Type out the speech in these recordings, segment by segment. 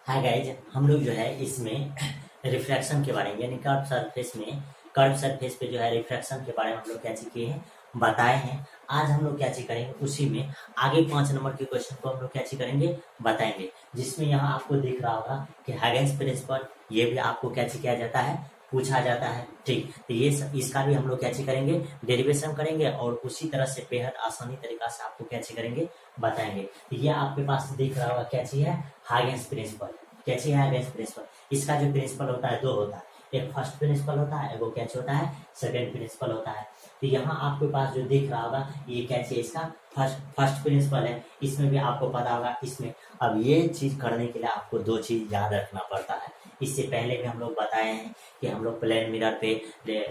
Hi guys, हम लोग जो है इसमें रिफ्रैक्शन के बारे में यानी कर्व सरफेस पे जो है रिफ्रैक्शन के बारे में हम लोग क्या चीज किए हैं, बताए हैं। आज हम लोग क्या चीज करेंगे, उसी में आगे 5 नंबर के क्वेश्चन को हम लोग क्या चीज करेंगे, बताएंगे। जिसमें यहाँ आपको दिख रहा होगा कि हाइगेंस प्रिंसिपल, ये भी आपको क्या चीज किया जाता है, पूछा जाता है। ठीक, तो ये इसका भी हम लोग क्या चीज करेंगे, डेरिवेशन करेंगे और उसी तरह से बेहद आसानी तरीका से आपको क्या चीज करेंगे, बताएंगे। तो ये आपके पास दिख रहा होगा क्या चीज है, हाइगेंस प्रिंसिपल। क्या चीज है हाइगेंस प्रिंसिपल? इसका जो प्रिंसिपल होता है, दो होता है। एक फर्स्ट प्रिंसिपल होता है, वो क्या होता है, सेकेंड प्रिंसिपल होता है। तो यहाँ आपके पास जो दिख रहा होगा, ये क्या चीज इसका फर्स्ट प्रिंसिपल है। इसमें भी आपको पता होगा। इसमें अब ये चीज करने के लिए आपको दो चीज याद रखना पड़ता है। इससे पहले भी हम लोग बताए हैं कि हम लोग प्लेन मिरर पे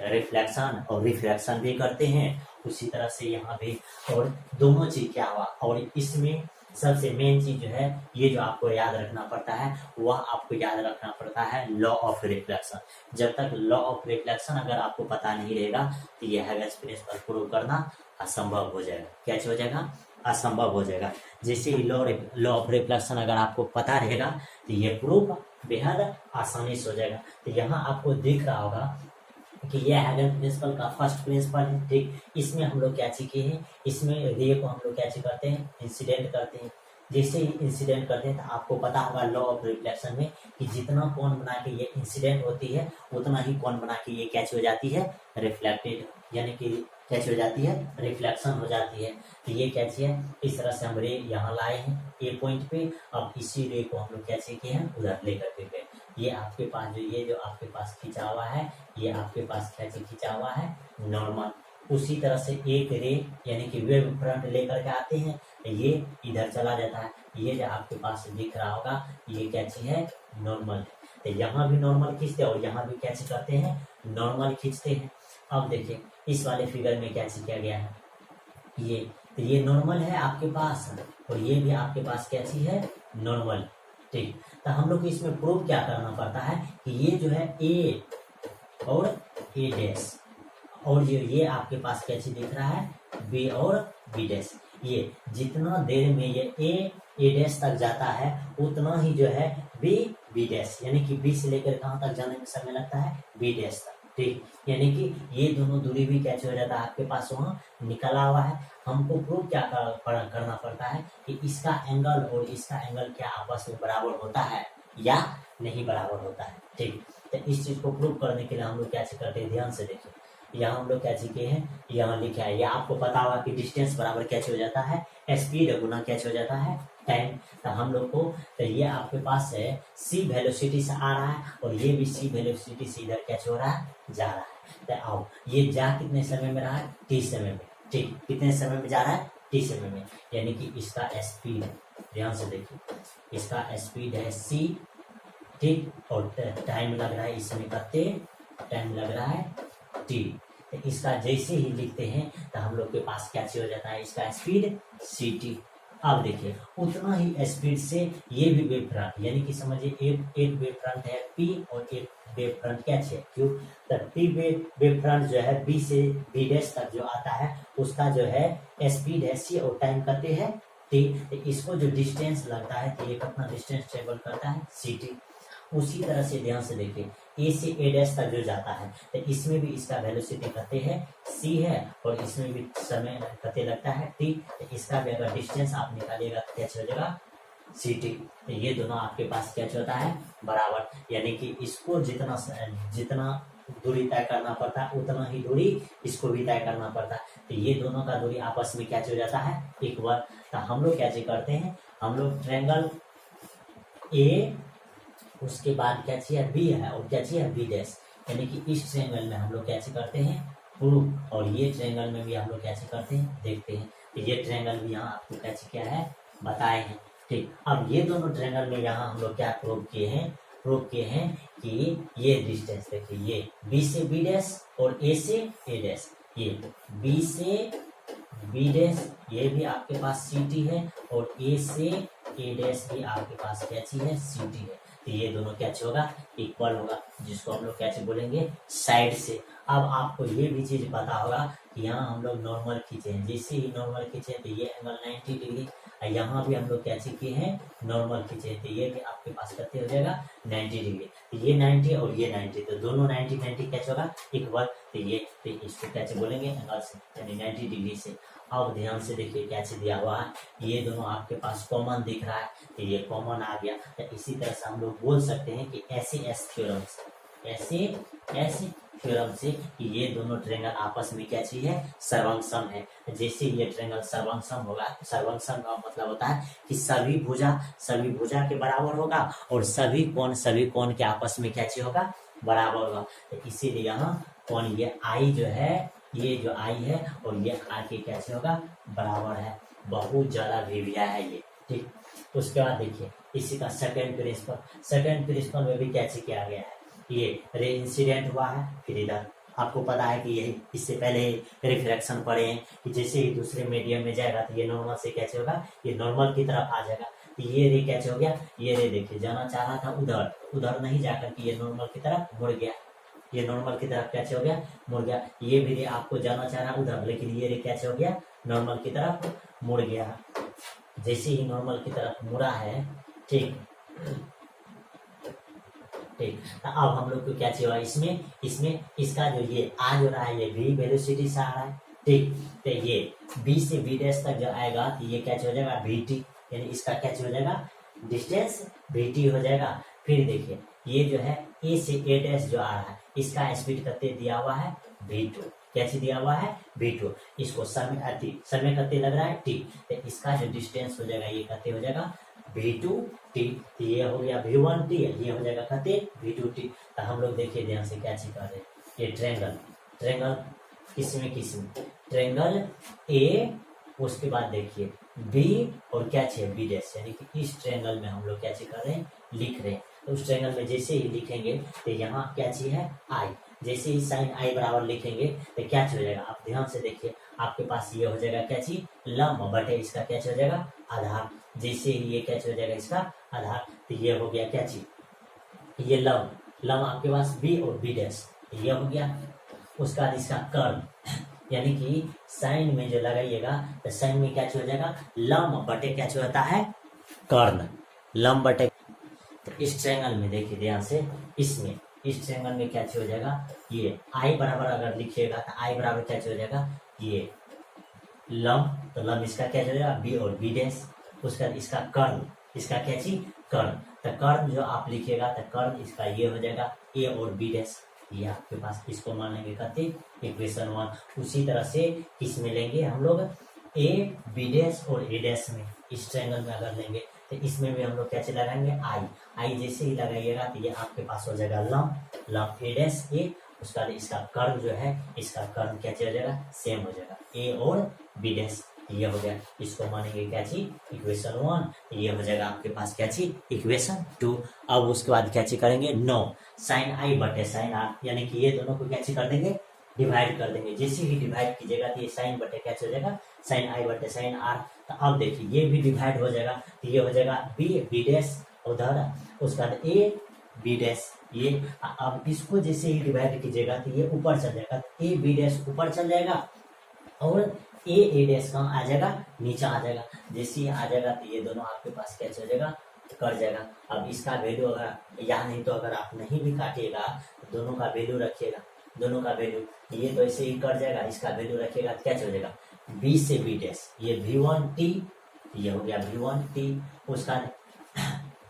रिफ्लेक्शन और रिफ्रैक्शन भी करते हैं, उसी तरह से यहाँ भी। और दोनों चीज क्या हुआ, और इसमें सबसे मेन चीज जो है, ये जो आपको याद रखना पड़ता है, वह आपको याद रखना पड़ता है लॉ ऑफ रिफ्लेक्शन। जब तक लॉ ऑफ रिफ्लेक्शन अगर आपको पता नहीं रहेगा, तो ये हाइगेंस प्रिंसिपल प्रूव करना असंभव हो जाएगा। क्या हो जाएगा, असंभव हो जाएगा। जैसे ही लॉ ऑफ रिफ्लेक्शन अगर आपको पता रहेगा, तो ये प्रूफ बेहद आसानी से हो जाएगा। तो यहाँ आपको दिख रहा होगा कि ये हाइगेंस प्रिंसिपल का फर्स्ट प्रिंसिपल है। ठीक, इसमें हम लोग क्या चीज किए हैं, इसमें रे को हम लोग क्या चीज करते हैं, इंसिडेंट करते हैं। जैसे ही इंसिडेंट करते हैं, तो आपको पता होगा लॉ ऑफ रिफ्लेक्शन में कि जितना कोण बना के ये इंसिडेंट होती है, उतना ही कोण बना के ये कैच हो जाती है, रिफ्लेक्टेड, यानी कि कैच हो जाती है, रिफ्लेक्शन हो जाती है। तो ये कैच है। इस तरह से हम रे यहाँ लाए हैं ए पॉइंट पे। अब इसी रे को हम लोग कैसे किए हैं, उधर लेकर के गए। ये आपके पास जो आपके पास खींचा हुआ है, ये आपके पास क्या चीज खींचा हुआ है, नॉर्मल। उसी तरह से एक रे यानी कि वेव फ्रंट लेकर के आते हैं, ये इधर चला जाता है। ये जो आपके पास दिख रहा होगा, ये क्या चीज है, नॉर्मल है। तो यहाँ भी नॉर्मल खींचते हैं और यहाँ भी क्या चीज करते हैं, नॉर्मल खींचते हैं। अब देखिए इस वाले फिगर में क्या चीज किया गया है, ये तो ये नॉर्मल है आपके पास, और ये भी आपके पास क्या चीज है, नॉर्मल। ठीक, तो हम लोग को इसमें प्रूव क्या करना पड़ता है कि ये जो है ए और ए डैश, और ये आपके पास क्या चीज दिख रहा है, बी और बी डैश। ये जितना देर में ये ए डैश तक जाता है, उतना ही जो है बी डैश, यानी कि बी से लेकर कहाँ तक जाने में समय लगता है, बी डैश तक। ठीक, यानी कि ये दोनों दूरी भी कैसे हो जाता है, आपके पास वहाँ निकला हुआ है। हमको प्रूव क्या करना पड़ता है कि इसका एंगल और इसका एंगल क्या आपस में बराबर होता है या नहीं बराबर होता है। ठीक, तो इस चीज को प्रूव करने के लिए हम लोग क्या करते हैं, ध्यान से देखिए। यहाँ हम लोग क्या सीखे हैं, यहाँ लिखा है, या आपको पता होगा कि डिस्टेंस बराबर क्या हो जाता है, स्पीड गुना क्या हो जाता है, टाइम। तो हम लोग को, तो ये आपके पास है सी वेलोसिटी से आ रहा है, और ये भी सी वेलोसिटी से इधर क्या हो रहा है, जा रहा है। तो आओ, ये जा कितने समय में रहा है, टी समय में। ठीक, कितने समय में जा रहा है, टी समय में, यानी कि इसका स्पीड, ध्यान से देखिए, इसका स्पीड है सी। ठीक, और टाइम लग रहा है इसमें, कितने टाइम लग रहा है, टी। तो इसका जैसे ही लिखते हैं, तो हम लोग के पास क्या हो जाता है, इसका स्पीड सी टी। अब देखिए उतना ही स्पीड से ये भी वेव फ्रंट, यानी कि समझिए एक वेव फ्रंट है पी और एक वेव फ्रंट क्या है क्यू। तो पी वेव फ्रंट जो है बी से बी डैश तक जो आता है, उसका जो है स्पीड है सी और टाइम करते हैं टी। तो इसको जो डिस्टेंस लगता है, तो ये कितना डिस्टेंस ट्रेवल करता है, सी टी। उसी तरह से ध्यान से देखिए, ए से ए डैश तक जो जाता है, तो इसमें भी इसका वेलोसिटी कहते हैं सी है, और इसमें भी समय कहते लगता है टी। तो इसका भी अगर डिस्टेंस आप निकालिएगा तो क्या हो जाएगा, सी टी। तो ये दोनों आपके पास क्या होता है, बराबर, यानी कि इसको जितना दूरी तय करना पड़ता है, उतना ही दूरी इसको भी तय करना पड़ता है। तो ये दोनों का दूरी आपस में क्या हो जाता है, इक्वल। तो हम लोग क्या करते हैं, हम लोग ट्रायंगल ए, उसके बाद क्या चाहिए, बी है, और क्या चाहिए, बी डैश, यानी कि इस ट्रायंगल में हम लोग क्या करते हैं, प्रूफ, और ये ट्रायंगल में भी हम लोग क्या करते हैं, देखते हैं। तो ये ट्रायंगल भी यहाँ आपको क्या है, बताए हैं। ठीक, अब ये दोनों ट्रायंगल में यहाँ हम लोग क्या प्रूव किए हैं कि ये डिस्टेंस देखिए, ये बी से बी डैश और ए से ए डैश, ये बी से बी डैश, ये भी आपके पास सी टी है, और ए से ए डैश भी आपके पास क्या है, सी टी है। तो ये दोनों क्या होगा, इक्वल होगा, जिसको हम लोग क्या बोलेंगे, साइड से। अब आपको ये भी चीज पता होगा कि यहाँ हम लोग नॉर्मल खींचे हैं, जैसे ही नॉर्मल खींचे तो ये एंगल 90 डिग्री, यहाँ भी हम लोग क्या किए हैं, नॉर्मल खींचे, तो ये भी आपके पास कितने हो जाएगा 90 डिग्री। तो ये 90 और ये 90, तो दोनों 90 90 कैच होगा इक्वल, तो ये तो इसको कैसे बोलेंगे एंगल से, यानी 90 डिग्री से। अब ध्यान से देखिए कैसे दिया हुआ है, ये दोनों आपके पास कॉमन दिख रहा है, तो ये कॉमन आ गया। तो इसी तरह से हम लोग बोल सकते हैं कि एस थ्योरम से, एस थ्योरम से कि ये दोनों ट्रेंगल आपस में क्या चीज है, सर्वंगसम है। जैसे ये ट्रेंगल सर्वंगसम होगा, सर्वंगसम का मतलब होता है कि सभी भुजा के बराबर होगा और सभी कोण के आपस में क्या चीज होगा, बराबर होगा। तो इसीलिए यहाँ कोण ये आई जो है, ये जो आई है और ये आई के कैसे होगा, बराबर है। बहुत ज्यादा भिविया है ये, ठीक। उसके बाद देखिए इसी का सेकंड प्रिंसिपल में भी कैसे किया गया है, ये रे इंसिडेंट हुआ है, फिर इधर आपको पता है कि यही इससे पहले रिफ्लेक्शन पढ़े हैं कि जैसे ही दूसरे मीडियम में जाएगा तो ये नॉर्मल से कैसे होगा, ये नॉर्मल की तरफ आ जाएगा। तो ये रे कैसे हो गया, ये रे देखिए जाना चाह रहा था उधर नहीं जाकर के ये नॉर्मल की तरफ मुड़ गया, ये नॉर्मल की तरफ कैसे हो गया, मुड़ गया। ये भी रे आपको जाना चाह रहा उधर, लेकिन ये रे कैसे हो गया, नॉर्मल की तरफ मुड़ गया। जैसे ही नॉर्मल की तरफ मुड़ा है, ठीक, तो अब हम लोग को क्या चाहिए, इसमें इसका जो ये आ जो रहा है, ये v वेलोसिटी से आ रहा है, ठीक। तो ये b से b डैश तक जो आएगा तो ये क्या हो जाएगा vt, यानी इसका क्या हो जाएगा, डिस्टेंस vt हो जाएगा। फिर देखिए ये जो है a से a डैश जो आ रहा है, इसका स्पीड कितने दिया हुआ है, v2, कैसे दिया हुआ है, v2। इसको समय कितने लग रहा है, t, तो इसका जो डिस्टेंस हो जाएगा ये कितने हो जाएगा, v2t। ये हो गया v1t, ये हो जाएगा कहते v2t। तो हम लोग देखिए ध्यान से क्या चीज कर रहे हैं, ये ट्रेंगल किसमें ट्रेंगल ए, उसके बाद देखिए b और क्या चाहिए b डैश, यानी कि इस ट्रेंगल में हम लोग क्या चीज कर रहे हैं, लिख रहे हैं। तो उस ट्रेंगल में जैसे ही लिखेंगे तो यहाँ क्या चीज है, i, जैसे ही साइन आई बराबर लिखेंगे तो क्या हो जाएगा, आप ध्यान से देखिए आपके पास ये हो जाएगा क्या चीज, लंब बटे इसका क्या हो जाएगा, आधार। जैसे ही ये क्या हो जाएगा, इसका आधार, तो ये हो गया क्या चीज, ये लंब आपके पास b और b डैश, ये हो गया। उसका बाद इसका कर्ल, यानी कि साइन में जो लगाइएगा तो साइन में क्या हो जाएगा, लंब बटे क्या होता है, कर्ण, लंब बटे। तो इस ट्रायंगल में देखिए ध्यान से, इस ट्रायंगल में क्या हो जाएगा, ये आई बराबर अगर लिखिएगा तो आई बराबर क्या हो जाएगा, ये लंब, तो लंब इसका क्या हो जाएगा, बी और बी डैश। उसका इसका कर्ण, इसका क्या चीज, कर्ण, तो कर्ण जो आप लिखिएगा तो कर्ण इसका ये हो जाएगा ए और बी डैश, ये आपके पास, इसको मान लेंगे कहते इक्वेशन 1। उसी तरह से किसमें लेंगे हम लोग, ए बी डैश और ए डैश में, इस ट्रायंगल में अगर लेंगे तो इसमें भी हम लोग कैसे लगाएंगे, आई जैसे ही लगाइएगा तो ये आपके पास हो जाएगा लंब ए डैश ए। उसका इसका कर्व जो है, इसका कर्व क्या हो जाएगा, सेम हो जाएगा, ए और बी डैश, ये हो गया। इसको मानेंगे क्या चीज, इक्वेशन 1, ये हो जाएगा आपके पास क्या चीज, इक्वेशन 2। अब उसके बाद क्या चीज करेंगे, नो साइन आई बटे साइन आर, यानी कि ये दोनों को क्या चीज कर देंगे, डिवाइड कर देंगे। जैसे ही डिवाइड कीजिएगा तो ये साइन बटे क्या हो जाएगा, साइन आई बटे साइन आर। तो अब देखिए ये भी डिवाइड हो जाएगा, तो ये हो जाएगा बी डैश उधर, उसके बाद ए बी डैश, ये अब इसको जैसे ही डिवाइड कीजिएगा तो ये ऊपर चल जाएगा, ए बी डैश ऊपर चल जाएगा और ए डैश कहाँ आ जाएगा, नीचे आ जाएगा। जैसे ही आ जाएगा तो ये दोनों आपके पास क्या हो जाएगा, कर जाएगा। अब इसका वैल्यू अगर या नहीं तो अगर आप नहीं भी काटिएगा तो दोनों का वैल्यू रखिएगा, दोनों का वैल्यू, ये तो ऐसे ही कर जाएगा, इसका वैल्यू रखिएगा क्या हो जाएगा, बी से बी डैश, ये v1t, ये हो गया v1t। उसका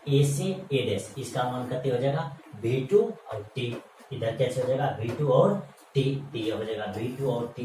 ए से ए डैश, इसका मान कितने हो जाएगा, v2 और t, इधर कैसे हो जाएगा, v2 और t, ये हो जाएगा v2 और t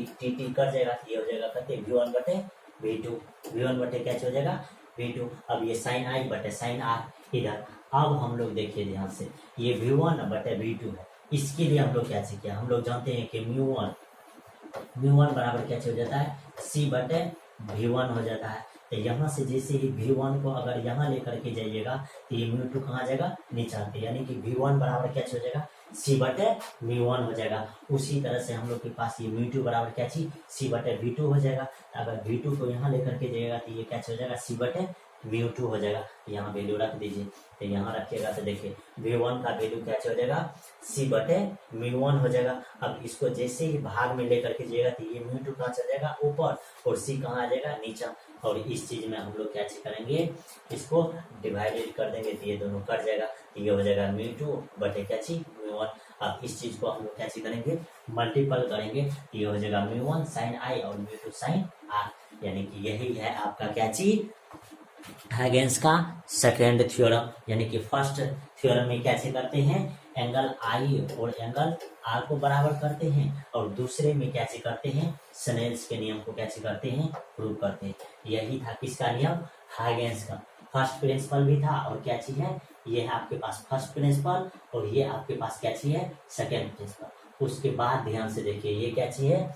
कर जाएगा, ये हो जाएगा कितने, v1 बटे v1 बटे क्या हो जाएगा, v2। अब ये साइन आई बटे साइन आर इधर। अब हम लोग देखिए ध्यान से, ये v1 बटे v2 है, इसके लिए हम लोग क्या सीखे, हम लोग जानते हैं कि म्यू1 बराबर क्या हो जाता है, c बटे v1 हो जाता है। तो यहाँ से जैसे ही v1 को अगर यहाँ लेकर के जाइएगा तो ये म्यू2 कहाँ जाएगा, नीचे आते, यानी कि v1 बराबर क्या हो जाएगा, c बटे म्यू1 हो जाएगा। उसी तरह से हम लोग के पास ये म्यू2 बराबर क्या चीज, c बटे v2 हो जाएगा। अगर v2 को यहाँ लेकर के जाइएगा तो ये क्या हो जाएगा, c बटे μ2 हो जाएगा। यहाँ वैल्यू रख दीजिए, तो यहाँ रखिएगा तो देखिए v1 का वैल्यू क्या हो जाएगा, c/μ1 हो जाएगा। अब इसको जैसे ही भाग में लेकर के जाइएगा तो ये μ2 कहाँ चल जाएगा, ऊपर, और c कहाँ आ जाएगा, नीचा। और इस चीज में हम लोग क्या करेंगे, इसको डिवाइडेड कर देंगे तो ये दोनों कट जाएगा, तो ये हो जाएगा μ2/μ1। अब इस चीज को हम लोग क्या करेंगे, मल्टीपल करेंगे, तो ये हो जाएगा μ1 sin i और μ2 sin r, यानी कि यही है आपका क्या चीज, हाइगेंस का सेकेंड थ्योरम। यानी कि फर्स्ट थ्योरम में कैसे करते हैं, एंगल आई और एंगल आर को बराबर करते हैं, और दूसरे में कैसे करते हैं, स्नेल्स के नियम को कैसे करते हैं, प्रूव करते हैं। यही था किसका नियम, हाइगेंस का। फर्स्ट प्रिंसिपल भी था, और क्या चीज है, ये है आपके पास फर्स्ट प्रिंसिपल, और ये आपके पास क्या चीज है, सेकेंड प्रिंसिपल। उसके बाद ध्यान से देखिए ये क्या चीज है,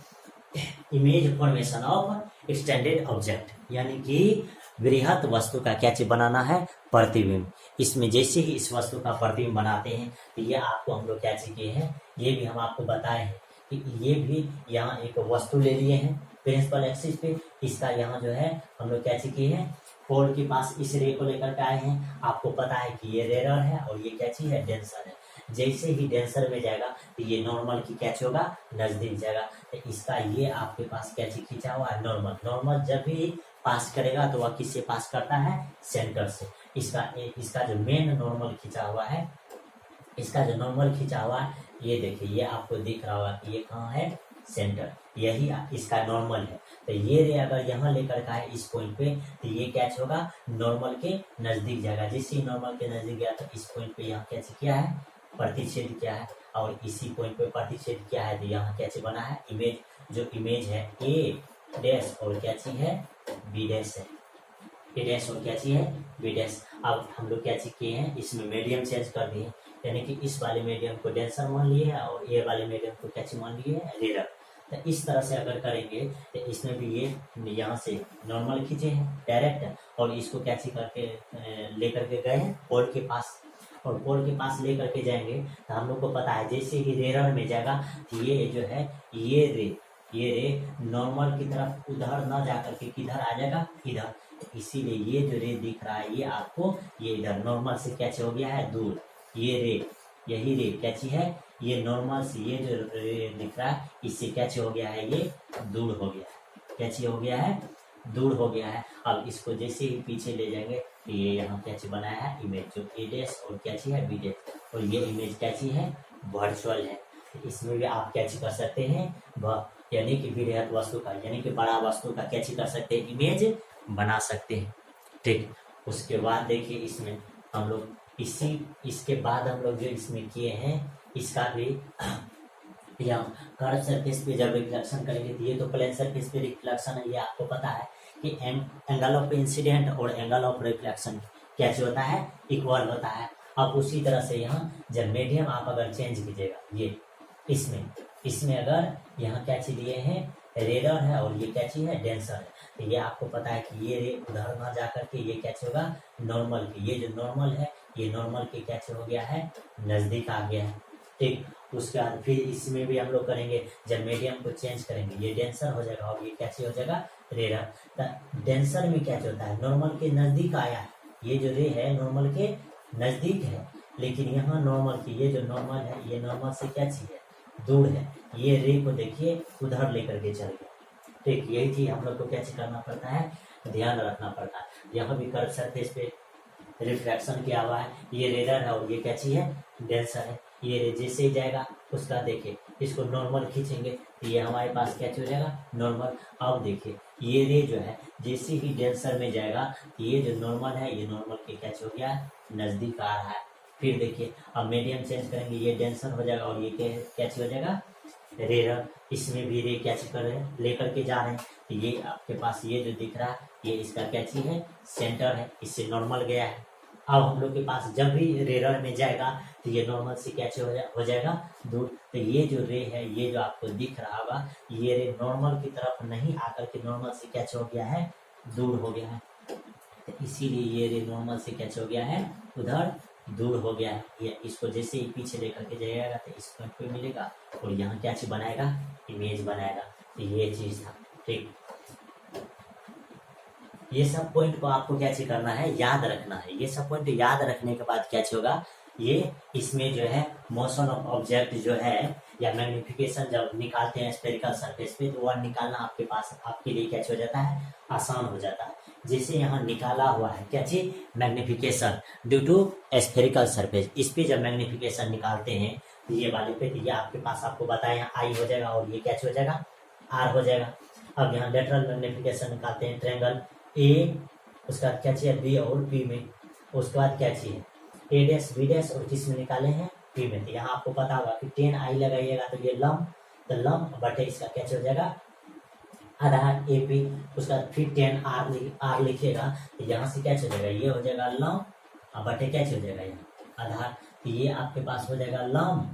image formation of extended object, यानी कि वृहत वस्तु का क्या चीज बनाना है, प्रतिबिंब। इसमें जैसे ही इस वस्तु का प्रतिबिंब बनाते हैं तो ये आपको हम लोग क्या चीज किए हैं, ये भी हम आपको बताए हैं कि ये भी यहाँ एक वस्तु ले लिए हैं प्रिंसिपल एक्सिस पे, इसका यहाँ जो है हम लोग क्या चीज किए हैं, पोल के पास इस रे को लेकर के आए हैं। आपको पता है कि ये रेरर है और ये क्या चीज है, डेंसर है। जैसे ही डेंसर में जाएगा तो ये नॉर्मल की क्या होगा, नजदीक जाएगा। तो इसका ये आपके पास क्या चीज खींचा हुआ है, नॉर्मल। नॉर्मल जब भी पास करेगा तो वह किससे पास करता है, सेंटर से। इसका जो मेन नॉर्मल खींचा हुआ है, इसका जो नॉर्मल खींचा हुआ है, ये देखिए ये आपको दिख रहा होगा कि ये कहाँ है, सेंटर, यही इसका नॉर्मल है। तो ये रे अगर यहाँ लेकर का है इस पॉइंट पे, तो ये क्या होगा, नॉर्मल के नजदीक जाएगा। जिससे नॉर्मल के नजदीक गया तो इस पॉइंट पे यहाँ क्या किया है, प्रतिच्छेद किया है, और इसी पॉइंट पे प्रतिच्छेद किया है। तो यहाँ क्या बना है, इमेज, जो इमेज है ए डैश और क्या चीज है, बी डैश है, ए डैश और क्या चीज है, बी डैश। अब हम लोग क्या चीज किए हैं, इसमें मीडियम चेंज कर दिए, यानी कि इस वाले मीडियम को डेंसर मान लिए है और ये वाले मीडियम को क्या चीज मान लिए है, रेरर। तो इस तरह से अगर करेंगे तो इसमें भी ये यहाँ से नॉर्मल खींचे हैं डायरेक्ट, और इसको क्या चीज करके लेकर के गए हैं पोल के पास, और पोल के पास लेकर के जाएंगे तो हम लोग को पता है जैसे ही रेरर में जाएगा तो ये जो है, ये रे नॉर्मल की तरफ उधर न जाकर के किधर आ जाएगा, इधर। इसीलिए ये जो रे दिख रहा है ये आपको, ये इधर नॉर्मल से क्या हो गया है, दूर। ये रे, यही रे क्या है, ये नॉर्मल से ये जो रे दिख रहा है इससे क्या हो गया है, ये दूर हो गया है। क्या हो गया है, दूर हो गया है। अब इसको जैसे ही पीछे ले जाएंगे तो ये यहाँ क्या बनाया है, इमेज, जो ए डैश और क्या है, बी डैश, और ये इमेज क्या है, वर्चुअल है। इसमें भी आप क्या कर सकते हैं, यानी कि वृहत वस्तु का, यानी कि बड़ा वस्तु का क्या कर सकते हैं, इमेज बना सकते हैं। ठीक, उसके बाद देखिए इसमें हम लोग इसके बाद हम लोग जो इसमें किए हैं, इसका भी या कर्व सरफेस पे जब रिफ्लेक्शन करेंगे तो ये तो प्लेन सरफेस पे रिफ्लेक्शन है, ये आपको पता है कि एंगल ऑफ इंसिडेंट और एंगल ऑफ रिफ्लेक्शन कैसे होता है, इक्वल होता है। अब उसी तरह से यहाँ जब मीडियम आप अगर चेंज कीजिएगा, ये इसमें अगर यहाँ क्या चीज लिए हैं, रेरर है और ये क्या चीज है, डेंसर है। तो ये आपको पता है कि ये रे उधर न जाकर के ये क्या होगा, नॉर्मल की, ये जो नॉर्मल है ये नॉर्मल के क्या हो गया है, नजदीक आ गया है। ठीक, उसके बाद फिर इसमें भी हम लोग करेंगे, जब मीडियम को चेंज करेंगे ये डेंसर हो जाएगा और ये क्या हो जाएगा, रेरर। तो डेंसर में क्या होता है, नॉर्मल के नजदीक आया है, ये जो रे है नॉर्मल के नजदीक है, लेकिन यहाँ नॉर्मल की, ये जो नॉर्मल है ये नॉर्मल से क्या चीज है, दूर है। ये रे को देखिए उधर लेकर के चल गया। ठीक, यही चीज हम लोग को क्या करना पड़ता है, ध्यान रखना पड़ता है। यहाँ भी कर्व सरफेस पे रिफ्रैक्शन किया हुआ है, ये रेरर है और ये क्या चीज है, डेंसर है। ये रे जैसे ही जाएगा उसका देखिए, इसको नॉर्मल खींचेंगे तो ये हमारे पास क्या हो जाएगा, नॉर्मल। अब देखिए ये रे जो है जैसे ही डेंसर में जाएगा तो ये जो नॉर्मल है ये नॉर्मल के क्या हो गया, नजदीक आ रहा है। फिर देखिए अब मीडियम चेंज करेंगे, ये डेंसर हो जाएगा और ये क्या हो जाएगा, रेरर। इसमें भी रे क्या कर रहे हैं, लेकर के जा रहे हैं। तो ये आपके पास ये जो दिख रहा है ये इसका क्या चीज है, सेंटर है, इससे नॉर्मल गया है। अब हम लोग के पास जब भी रेरर में जाएगा तो ये नॉर्मल से क्या हो जाएगा, दूर। तो ये जो रे है, ये जो आपको दिख रहा होगा, ये रे नॉर्मल की तरफ नहीं आकर के नॉर्मल से क्या हो गया है, दूर हो गया है। तो इसीलिए ये रे नॉर्मल से क्या हो गया है, उधर दूर हो गया है। ये इसको जैसे ही पीछे लेकर के जाएगा तो इस पॉइंट पे मिलेगा और यहाँ क्या चीज बनाएगा, इमेज बनाएगा। तो ये चीज था। ठीक, ये सब पॉइंट को आपको क्या चीज करना है, याद रखना है। ये सब पॉइंट याद रखने के बाद क्या चीज होगा, ये इसमें जो है मोशन ऑफ ऑब्जेक्ट जो है या मैग्निफिकेशन जब निकालते हैं स्फेरिकल सरफेस पे, तो वह निकालना आपके पास आपके लिए क्या हो जाता है, आसान हो जाता है। जैसे यहाँ निकाला हुआ है क्या चीज, magnification due to spherical surface. इस पे जब मैग्निफिकेशन निकालते हैं तो ये वाले पे, तो ये आपके पास आपको बताया आई हो जाएगा और ये क्या हो जाएगा, आर हो जाएगा। अब यहाँ लेटरल मैग्निफिकेशन निकालते हैं ट्रायंगल ए, उसका क्या चाहिए बी और पी में, उसके बाद क्या चाहिए ए डैश बी डैश, और किस में निकाले हैं, पी में। तो यहाँ आपको पता होगा कि 10 आई लगाइएगा तो ये लम, तो लम बटे इसका क्या हो जाएगा आधार ए पी, उसका फिर 10 आर लिखिएगा तो यहाँ से क्या हो जाएगा, ये हो जाएगा लम और बटे क्या हो जाएगा यहाँ आधार। तो ये आपके पास हो जाएगा लम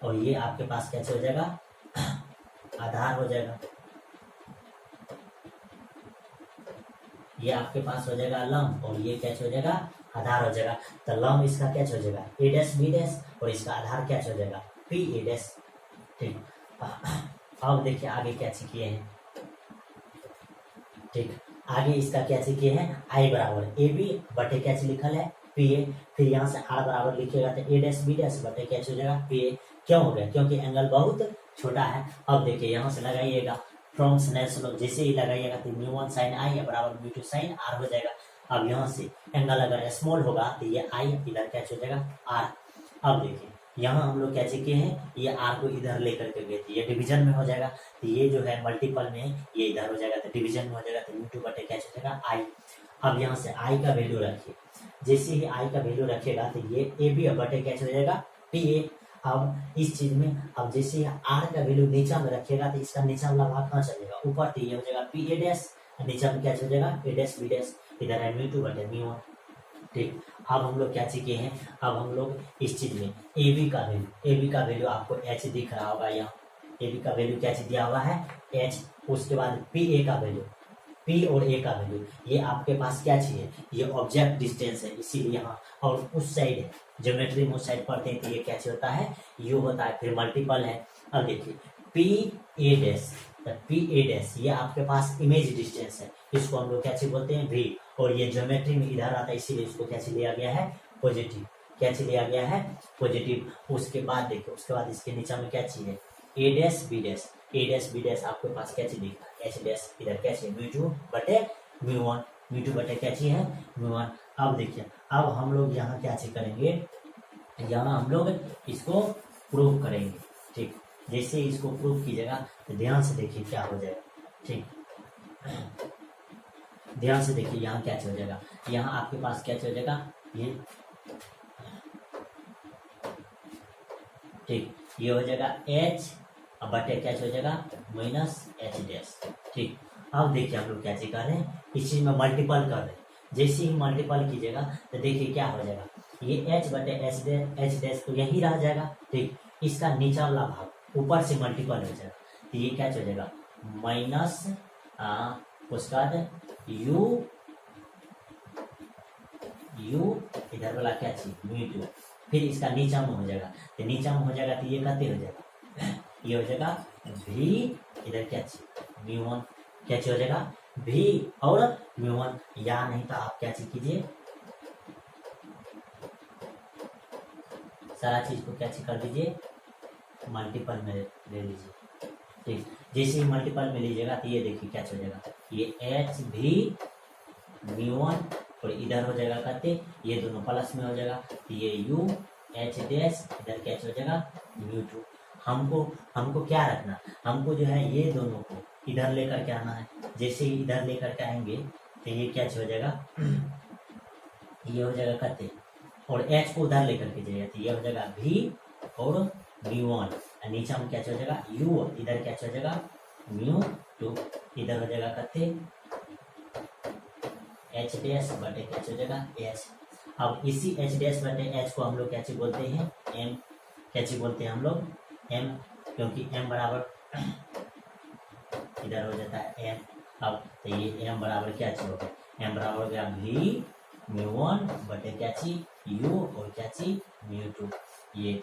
और ये आपके पास क्या हो जाएगा आधार हो जाएगा। ये आपके पास हो जाएगा लम और ये क्या हो जाएगा आधार हो जाएगा। तो लम इसका क्या हो जाएगा ए डैश बी डैश और इसका आधार क्या हो जाएगा पी ए डैश। ठीक, अब देखिए आगे क्या किए हैं। ठीक, आगे इसका क्या किए हैं, आई बराबर ए बी बटे क्या लिखल है पी ए, फिर यहाँ से आर बराबर लिखिएगा तो ए डैश बी डैश बटे क्या हो जाएगा पी ए। क्यों हो गया, क्योंकि एंगल बहुत छोटा है। अब देखिए यहाँ से लगाइएगा फ्रॉम स्नेल, जैसे ही लगाइएगा तो म्यू1 साइन आई बराबर म्यू2 साइन आर हो जाएगा। अब यहाँ से एंगल अगर स्मॉल होगा तो ये आई इधर क्या हो जाएगा आर। अब देखिए यहाँ हम लोग क्या किए हैं, ये आर को इधर लेकर के गए थे, ये डिवीजन में हो जाएगा। तो ये जो है मल्टीपल में ये इधर हो जाएगा तो डिवीजन में हो जाएगा, तो म्यू2 बटे क्या हो जाएगा आई। अब यहाँ से आई का वैल्यू रखिए, जैसे ही आई का वैल्यू रखेगा तो ये ए बी बटे क्या हो जाएगा पी ए। अब इस चीज में अब जैसे आर का वैल्यू नीचा में रखेगा तो इसका नीचा वाला भाग कहाँ चलेगा, ऊपर, तो ये हो जाएगा पी ए डैश, नीचा में क्या हो जाएगा ए डैश बी डैश, इधर है म्यू2 बटे म्यू1। ठीक, अब हम लोग क्या सीखे हैं, अब हम लोग इस चीज में ए बी का वैल्यू आपको एच दिख रहा होगा, यहाँ ए बी का वैल्यू क्या दिया हुआ है एच। उसके बाद पी ए का वैल्यू, पी और ए का वैल्यू, ये आपके पास क्या चाहिए, ये ऑब्जेक्ट डिस्टेंस है इसीलिए यहाँ, और उस साइड ज्योमेट्री में उस साइड पढ़ते हैं तो ये क्या होता है यू होता है, फिर मल्टीपल है। अब देखिए P A dash, P A dash ये आपके पास इमेज डिस्टेंस है, इसको हम लोग क्या बोलते हैं वी, और ये ज्योमेट्री में इधर आता है इसीलिए इसको क्या लिया गया है पॉजिटिव, क्या लिया गया है पॉजिटिव। उसके बाद देखिए उसके बाद इसके नीचे में क्या चाहिए ए डैश बी डैश, ए डैश बी डैश आपके पास क्या दिख रहा है एच डैश, इधर क्या चाहिए म्यू2 बटे म्यू1, म्यू2 बटे क्या चाहिए म्यू1। अब देखिए अब हम लोग यहाँ क्या करेंगे, यहाँ हम लोग इसको प्रूव करेंगे। ठीक, जैसे इसको प्रूव कीजिएगा तो ध्यान से देखिए क्या हो जाएगा। ठीक, ध्यान से देखिए यहाँ क्या हो जाएगा, यहाँ आपके पास क्या हो जाएगा ये, ठीक ये हो जाएगा एच बटे क्या हो जाएगा माइनस एच डैश। ठीक, अब देखिए हम लोग क्या कर रहे हैं, इस चीज में मल्टीपल कर रहे हैं, जैसे ही मल्टीपल कीजिएगा तो देखिए क्या हो जाएगा, ये एच बटे एच डैश तो यही रह जाएगा। ठीक, इसका नीचा वाला भाग ऊपर से मल्टीपल हो जाएगा तो ये क्या हो जाएगा माइनस उसके बाद यू इधर वाला क्या चाहिए म्यू2, फिर इसका नीचा में हो जाएगा, तो नीचा में हो जाएगा तो ये कहते हो जाएगा, ये हो जाएगा भी, इधर क्या चाहिए म्यू1, क्या हो जाएगा भी और म्यू1, या नहीं तो आप क्या कीजिए सारा चीज को क्या कर दीजिए मल्टीपल में ले लीजिए। ठीक, जैसे ही मल्टीपल में लीजिएगा तो ये देखिए क्या हो जाएगा, ये एच भी म्यू1 और इधर हो जाएगा कहते ये दोनों प्लस में हो जाएगा, ये यू एच डैश इधर क्या हो जाएगा म्यू2। हमको क्या रखना, हमको जो है ये दोनों को इधर लेकर के आना है, जैसे ही इधर लेकर के आएंगे तो ये क्या हो जाएगा ये हो जाएगा कहते, और एच को उधर लेकर के जाइए तो ये हो जाएगा भी और म्यू1, नीचे में क्या हो जाएगा यू, इधर क्या हो जाएगा म्यू2, इधर हो जाएगा कहते एच डैश बटे क्या हो जाएगा एच। अब इसी एच डैश बटे एच को हम लोग क्या बोलते हैं एम, क्या बोलते हैं हम लोग एम, क्योंकि एम बराबर इधर हो जाता है एम। अब तो ये एम बराबर क्या हो गया, एम बराबर हो गया भी म्यू1 बटे क्या यू और क्या म्यू2। ये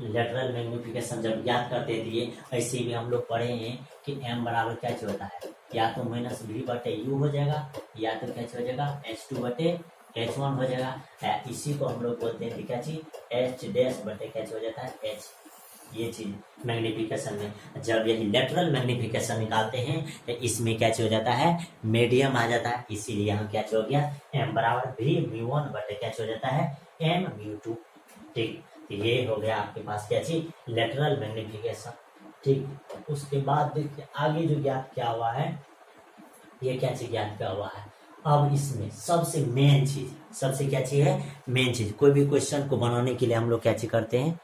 लेटरल मैग्निफिकेशन जब याद करते थे, ऐसे भी हम लोग पढ़े हैं कि m बराबर क्या चीज होता है, या तो माइनस v बटे u हो जाएगा, या तो क्या चीज हो जाएगा h2 बटे h1 हो जाएगा। इसी को हम लोग बोलते हैं क्या चीज, h डैश बटे क्या चीज हो जाता है h। ये चीज मैग्निफिकेशन में जब यही लेटरल मैग्निफिकेशन निकालते हैं तो इसमें क्या चीज हो जाता है, मीडियम आ जाता है। इसीलिए यहाँ क्या चीज हो गया, m बराबर v म्यू1 बटे क्या चीज हो जाता है m म्यू2। ठीक, तो ये हो गया आपके पास क्या चीज, लेटरल मैग्निफिकेशन। ठीक, उसके बाद देखिए आगे जो ज्ञात क्या हुआ है, ये क्या चीज ज्ञात क्या हुआ है। अब इसमें सबसे मेन चीज, सबसे क्या चीज है, मेन चीज, कोई भी क्वेश्चन को बनाने के लिए हम लोग क्या चीज करते हैं,